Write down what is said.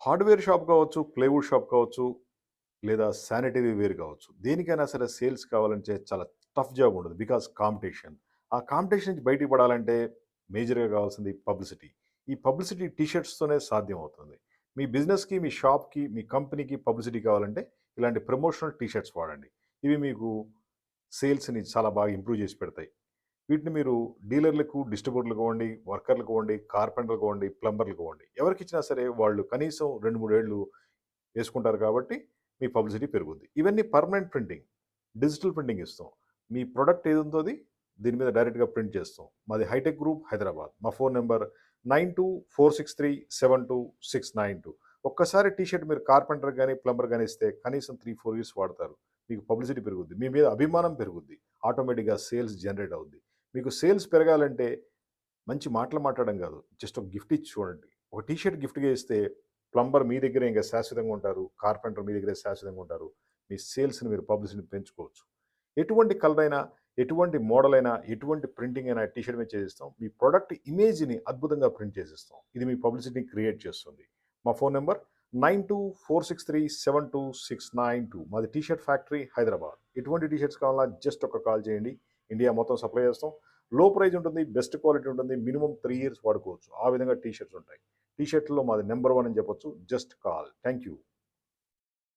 Hardware shop కావచ్చు, plywood shop కావచ్చు, లేదా శానిటరీ వేర్ కావచ్చు. దేనికైనా సరే సేల్స్ కావాలంటే చాలా టఫ్ జాబ్ ఉంటది. Because competition. ఆ కాంపిటీషన్ నుంచి బయటికి పడాలంటే మేజర్‌గా కావాల్సింది పబ్లిసిటీ. ఈ పబ్లిసిటీ టీ షర్ట్స్‌తోనే సాధ్యం అవుతుంది. మీ బిజినెస్‌కి, మీ షాప్‌కి, మీ కంపెనీకి పబ్లిసిటీ కావాలంటే ఇలాంటి ప్రమోషనల్ టీ షర్ట్స్ వాడండి. ఇవి మీకు సేల్స్‌ని చాలా బాగా ఇంప్రూవ్ చేసి పెడతాయి. వీటిని మీరు డీలర్లకు, డిస్ట్రిబ్యూటర్లకు ఇవ్వండి, వర్కర్లకు ఇవ్వండి, కార్పెంటర్లకు ఇవ్వండి, ప్లంబర్లకు ఇవ్వండి. ఎవరికిచ్చినా సరే వాళ్ళు కనీసం 2, 3 ఏళ్ళు వేసుకుంటారు కాబట్టి మీ పబ్లిసిటీ పెరుగుద్ది. ఇవన్నీ పర్మనెంట్ ప్రింటింగ్. డిజిటల్ ప్రింటింగ్ ఇస్తాం. మీ ప్రొడక్ట్ ఏది ఉందో అది దీని మీద డైరెక్ట్‌గా ప్రింట్ చేస్తాం. మాది హైటెక్ గ్రూప్ హైదరాబాద్. మా ఫోన్ నంబర్ 9246372692. ఒక్కసారి టీ షర్ట్ మీరు కార్పెంటర్‌కి గాని, ప్లంబర్‌కి గాని ఇస్తే కనీసం 3, 4 ఇయర్స్ వాడతారు. మీకు పబ్లిసిటీ పెరుగుద్ది. మీ మీద అభిమానం పెరుగుద్ది. ఆటోమేటిక్‌గా సేల్స్ జనరేట్ అవుద్ది. మీకు సేల్స్ పెరగాలంటే మంచి మాటలు మాట్లాడడం కాదు. జస్ట్ ఒక గిఫ్ట్ ఇచ్చి చూడండి. ఒక టీ షర్ట్ గిఫ్ట్‌గా ఇస్తే ప్లంబర్ మీ దగ్గరే ఇంక శాశ్వతంగా ఉంటారు. కార్పెంటర్ మీ దగ్గరే శాశ్వతంగా ఉంటారు. మీ సేల్స్‌ని మీరు పబ్లిసిటీని పెంచుకోవచ్చు. ఎటువంటి కలర్ అయినా, ఎటువంటి మోడల్ అయినా, ఎటువంటి ప్రింటింగ్ అయినా టీ షర్ట్ మీద చేసిస్తాం. మీ ప్రొడక్ట్ ఇమేజ్‌ని అద్భుతంగా ప్రింట్ చేసిస్తాం. ఇది మీ పబ్లిసిటీని క్రియేట్ చేస్తుంది. మా ఫోన్ నంబర్ 9246372692. మాది టీ షర్ట్ ఫ్యాక్టరీ హైదరాబాద్. ఎటువంటి టీ షర్ట్స్ కావాలన్నా జస్ట్ ఒక కాల్ చేయండి. ఇండియా మొత్తం సప్లై చేస్తాం. లో ప్రైజ్ ఉంటుంది. బెస్ట్ క్వాలిటీ ఉంటుంది. మినిమమ్ 3 ఇయర్స్ వాడుకోవచ్చు. ఆ విధంగా టీ షర్ట్స్ ఉంటాయి. టీ షర్ట్‌లో మాది నంబర్ 1 అని చెప్పొచ్చు. Just call. Thank you.